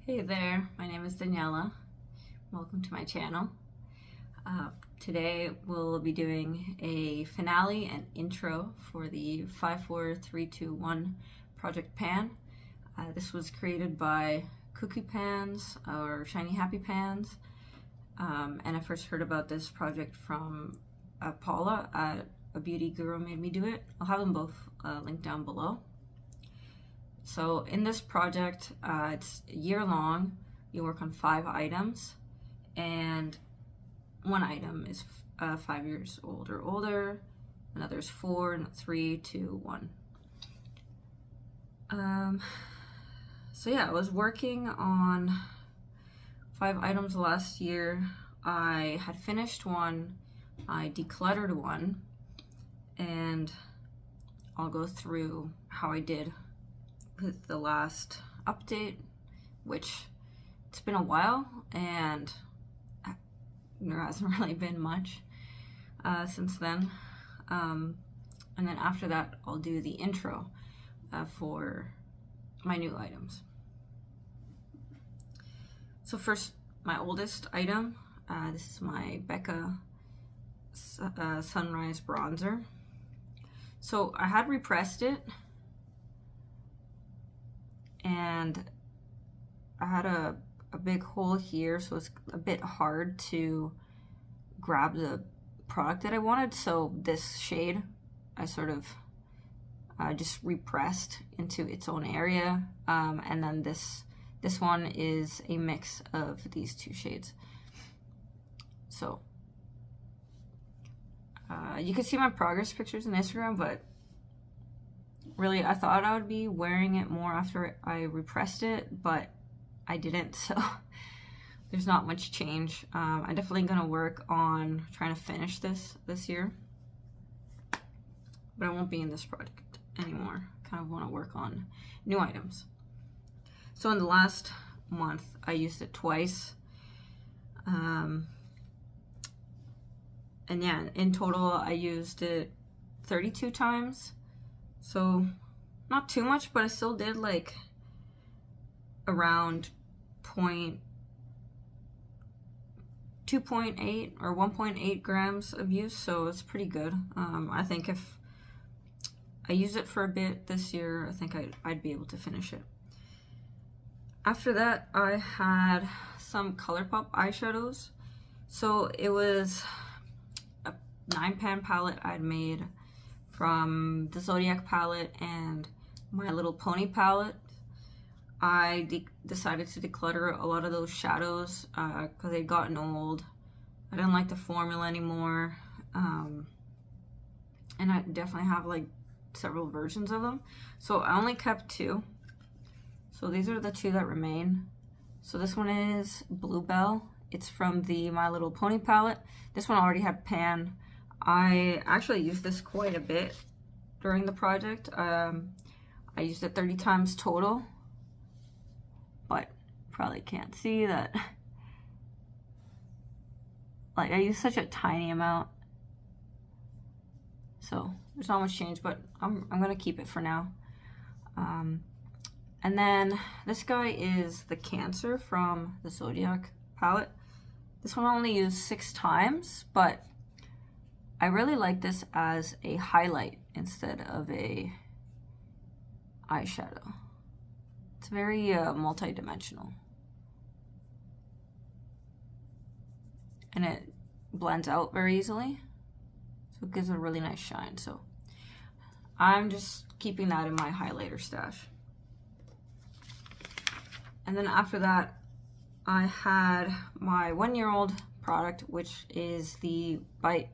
Hey there, my name is Daniela. Welcome to my channel. Today we'll be doing a finale and intro for the 54321 Project Pan. This was created by Cookie Pans or Shiny Happy Pans, and I first heard about this project from Paula at A Beauty Guru Made Me Do It. I'll have them both linked down below. So in this project, it's a year long. You work on 5 items, and one item is 5 years old or older, another is 4, and 3, 2, 1. So yeah, I was working on 5 items last year. I had finished one, I decluttered one, and I'll go through how I did with the last update, which it's been a while and there hasn't really been much since then. And then after that, I'll do the intro for my new items. So first, my oldest item, this is my Becca Sunrise Bronzer. So I had repressed it, and I had a big hole here, so it's a bit hard to grab the product that I wanted. So this shade I sort of just repressed into its own area, and then this one is a mix of these 2 shades. So you can see my progress pictures on Instagram, but really, I thought I would be wearing it more after I repressed it, but I didn't, so there's not much change. I'm definitely gonna work on trying to finish this year, but I won't be in this project anymore. Kind of want to work on new items. So in the last month, I used it twice. And yeah, in total, I used it 32 times. So not too much, but I still did like around 2.8 or 1.8 grams of use, so it's pretty good. I think if I use it for a bit this year, I think I'd be able to finish it. After that, I had some ColourPop eyeshadows. So it was a 9-pan palette I'd made from the Zodiac palette and My Little Pony palette. I decided to declutter a lot of those shadows because they'd gotten old. I didn't like the formula anymore, and I definitely have like several versions of them. So I only kept 2. So these are the 2 that remain. So this one is Bluebell. It's from the My Little Pony palette. This one already had pan. I actually used this quite a bit during the project. I used it 30 times total, but probably can't see that. Like, I used such a tiny amount, so there's not much change, but I'm gonna keep it for now. And then this guy is the Cancer from the Zodiac palette. This one I only used 6 times, but I really like this as a highlight instead of a eyeshadow. It's very multi-dimensional, and it blends out very easily, so it gives a really nice shine. So I'm just keeping that in my highlighter stash. And then after that, I had my 1-year-old product, which is the Bite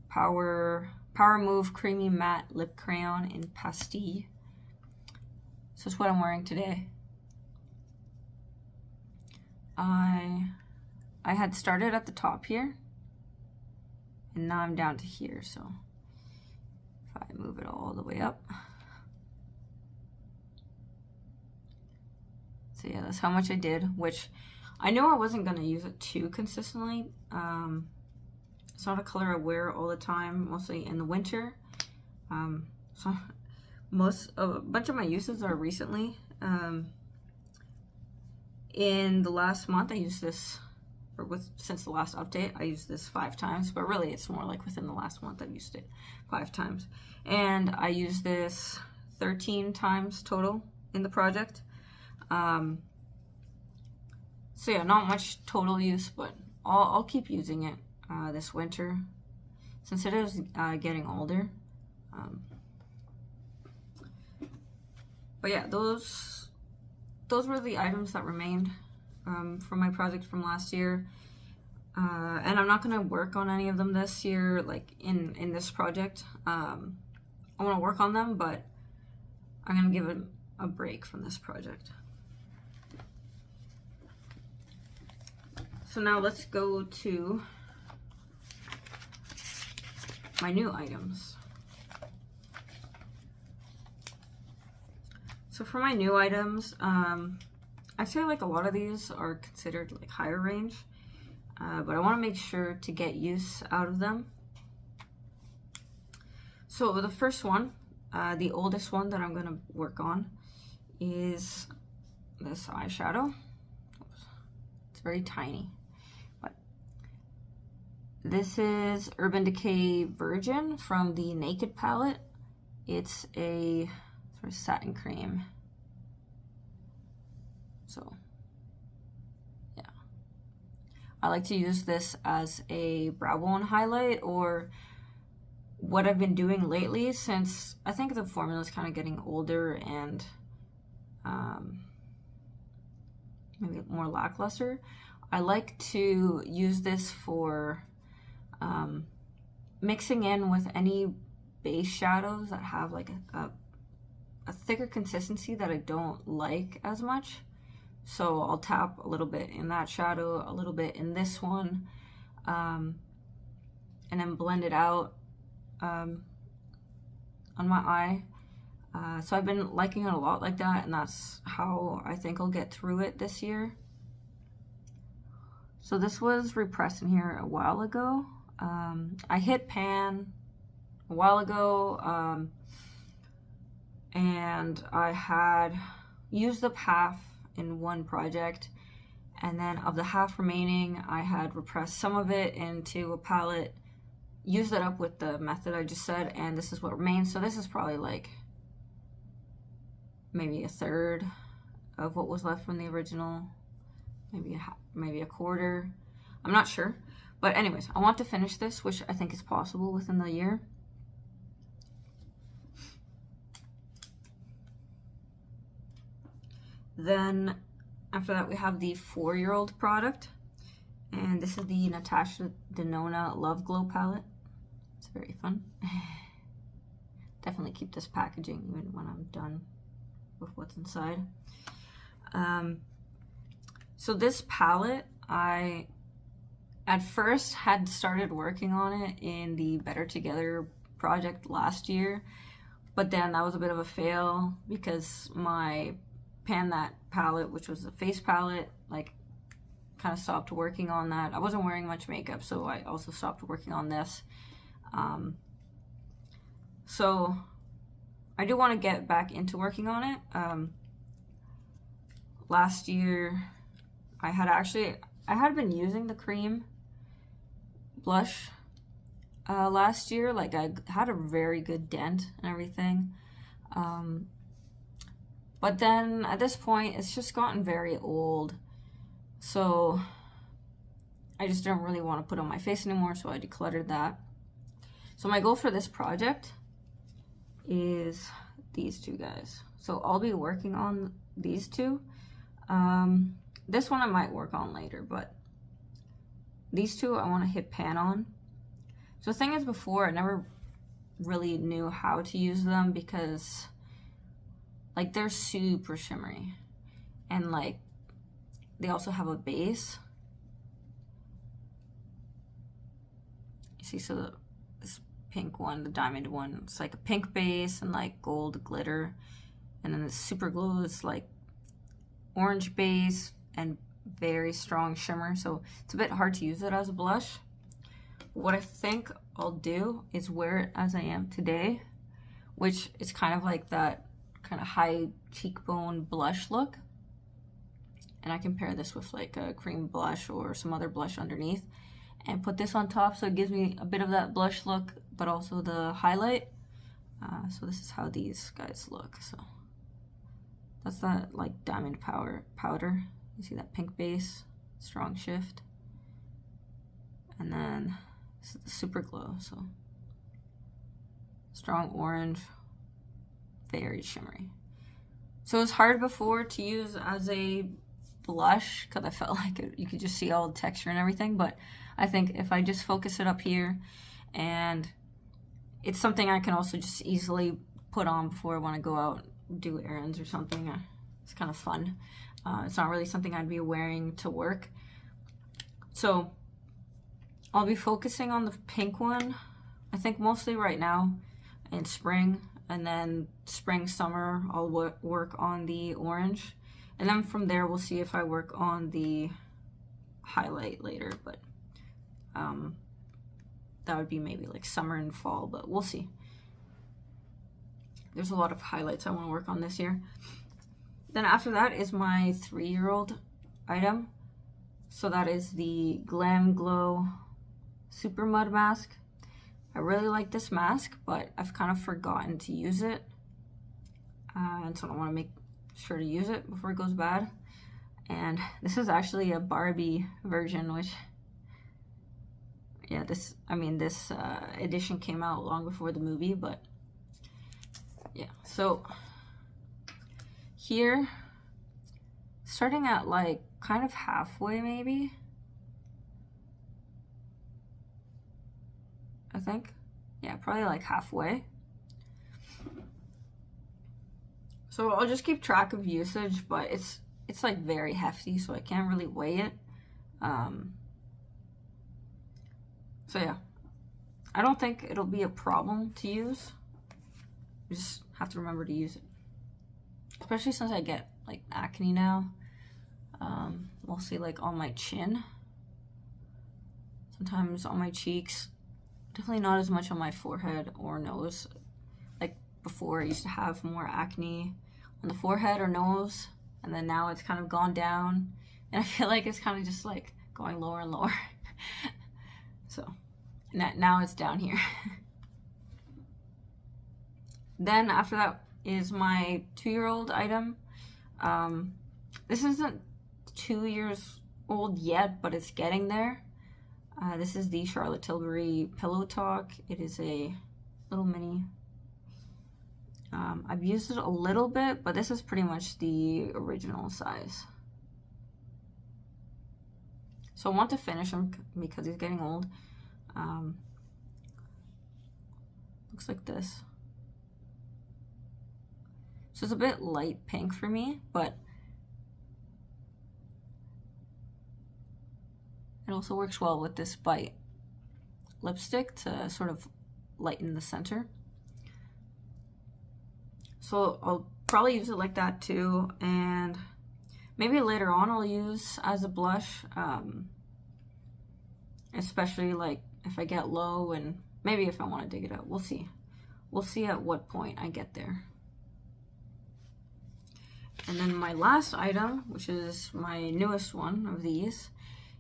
Power Move Creamy Matte Lip Crayon in Pastille. So it's what I'm wearing today. I had started at the top here, and now I'm down to here. So if I move it all the way up. So yeah, that's how much I did, which I knew I wasn't gonna use it too consistently. It's not a color I wear all the time, mostly in the winter. So a bunch of my uses are recently. in the last month I used this, or since the last update I used this 5 times, but really it's more like within the last month I've used it 5 times. And I used this 13 times total in the project. So yeah, not much total use, but I'll keep using it this winter since it is getting older. But yeah, those were the items that remained from my project from last year. And I'm not going to work on any of them this year, like in this project. I want to work on them, but I'm going to give it a break from this project. So now let's go to my new items. So for my new items, I'd say like a lot of these are considered like higher range, but I want to make sure to get use out of them. So the first one, the oldest one that I'm going to work on is this eyeshadow. It's very tiny, but this is Urban Decay Virgin from the Naked palette. It's a sort of satin cream. So yeah, I like to use this as a brow bone highlight, or what I've been doing lately, since I think the formula is kind of getting older and maybe more lackluster. I like to use this for mixing in with any base shadows that have like a thicker consistency that I don't like as much. So I'll tap a little bit in that shadow, a little bit in this one, and then blend it out on my eye. So I've been liking it a lot like that, and that's how I think I'll get through it this year. So this was repressed in here a while ago. I hit pan a while ago, and I had used up half in one project, and then of the half remaining I had repressed some of it into a palette, used it up with the method I just said, and this is what remains. So this is probably like maybe a third of what was left from the original, maybe a quarter, I'm not sure. But anyways, I want to finish this, which I think is possible within the year. Then after that we have the 4-year-old product, and this is the Natasha Denona Love Glow palette. It's very fun. Definitely keep this packaging even when I'm done with what's inside. So this palette, I at first had started working on it in the Better Together project last year, but then that was a bit of a fail because my Pan That palette, which was a face palette, like kind of stopped working on that. I wasn't wearing much makeup, so I also stopped working on this. So I do want to get back into working on it. Last year I had been using the cream blush last year. Like I had a very good dent and everything. But then at this point it's just gotten very old. So I just don't really want to put on my face anymore, so I decluttered that. So my goal for this project is these two guys. So I'll be working on these two. This one I might work on later, but these two I want to hit pan on. So the thing is, before I never really knew how to use them because like they're super shimmery, and like they also have a base. You see, so this pink one, the diamond one, it's like a pink base and like gold glitter, and then the super glue is like orange base and very strong shimmer, so it's a bit hard to use it as a blush. What I think I'll do is wear it as I am today, which is kind of like that kind of high cheekbone blush look, and I can pair this with like a cream blush or some other blush underneath and put this on top, so it gives me a bit of that blush look but also the highlight. So this is how these guys look. So that's that like diamond powder. You see that pink base, strong shift, and then this is the super glow. So strong orange, very shimmery. So it was hard before to use as a blush because I felt like you could just see all the texture and everything, but I think if I just focus it up here, and it's something I can also just easily put on before I want to go out and do errands or something. It's kind of fun. It's not really something I'd be wearing to work. So I'll be focusing on the pink one, I think mostly right now in spring, and then spring, summer, I'll work on the orange. And then from there, we'll see if I work on the highlight later, but that would be maybe like summer and fall, but we'll see. There's a lot of highlights I want to work on this year. Then after that is my 3-year-old item. So that is the Glam Glow Super Mud Mask. I really like this mask, but I've kind of forgotten to use it. And so I want to make sure to use it before it goes bad. And this is actually a Barbie version, which, yeah, this edition came out long before the movie, but yeah. So here, starting at like kind of halfway maybe, I think. Yeah, probably like halfway. So I'll just keep track of usage, but it's like very hefty, so I can't really weigh it. So yeah, I don't think it'll be a problem to use. You just have to remember to use it. Especially since I get like acne now. Mostly like on my chin. Sometimes on my cheeks. Definitely not as much on my forehead or nose. Like before, I used to have more acne on the forehead or nose, and then now it's kind of gone down, and I feel like it's kind of just like going lower and lower. So now it's down here. Then after that is my 2-year-old item. This isn't 2 years old yet, but it's getting there. This is the Charlotte Tilbury Pillow Talk. It is a little mini. I've used it a little bit, but this is pretty much the original size. So I want to finish him because he's getting old. Looks like this. So it's a bit light pink for me, but it also works well with this Bite lipstick to sort of lighten the center. So I'll probably use it like that too, and maybe later on I'll use as a blush, especially like if I get low, and maybe if I want to dig it out. We'll see. We'll see at what point I get there. And then my last item, which is my newest one of these,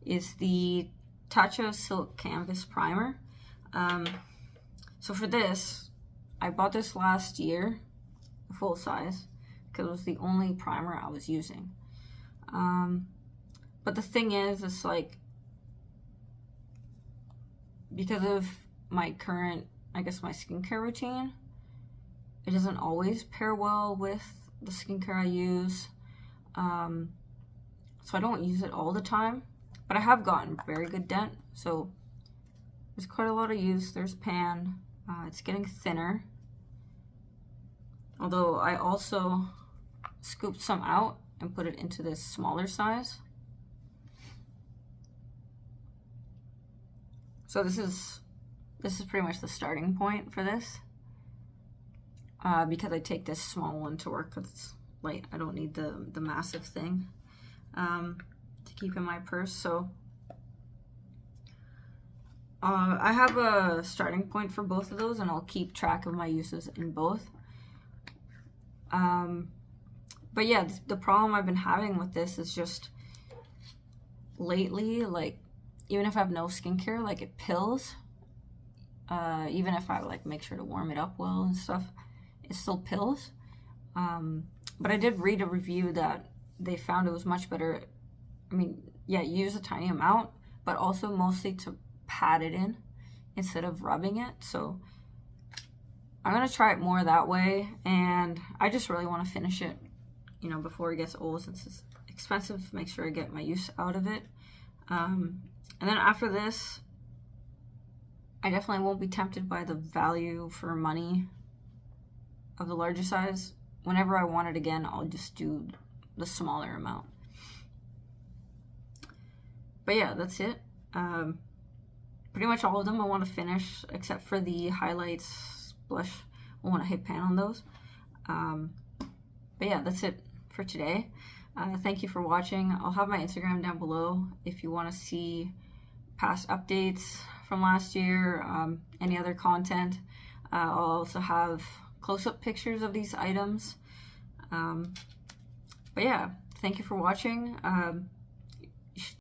is the Tatcha Silk Canvas Primer. So for this, I bought this last year, full size, because it was the only primer I was using. But the thing is, it's like, because of my current, I guess my skincare routine, it doesn't always pair well with the skincare I use. So I don't use it all the time, but I have gotten very good dent. So there's quite a lot of use. There's pan. It's getting thinner. Although I also scooped some out and put it into this smaller size. So this is pretty much the starting point for this. Because I take this small one to work because it's light. I don't need the massive thing to keep in my purse. So I have a starting point for both of those, and I'll keep track of my uses in both. But yeah, the problem I've been having with this is just lately, like, even if I have no skincare, like, it pills. Even if I, like, make sure to warm it up well and stuff, it still pills. But I did read a review that they found it was much better. I mean, yeah, use a tiny amount, but also mostly to pat it in instead of rubbing it. So I'm going to try it more that way. And I just really want to finish it, you know, before it gets old, since it's expensive. Make sure I get my use out of it. And then after this, I definitely won't be tempted by the value for money of the larger size. Whenever I want it again, I'll just do the smaller amount. But yeah, that's it. Pretty much all of them I want to finish, except for the highlights, blush. I want to hit pan on those. But yeah, that's it for today. Thank you for watching. I'll have my Instagram down below if you want to see past updates from last year, any other content. I'll also have close-up pictures of these items. But yeah, thank you for watching.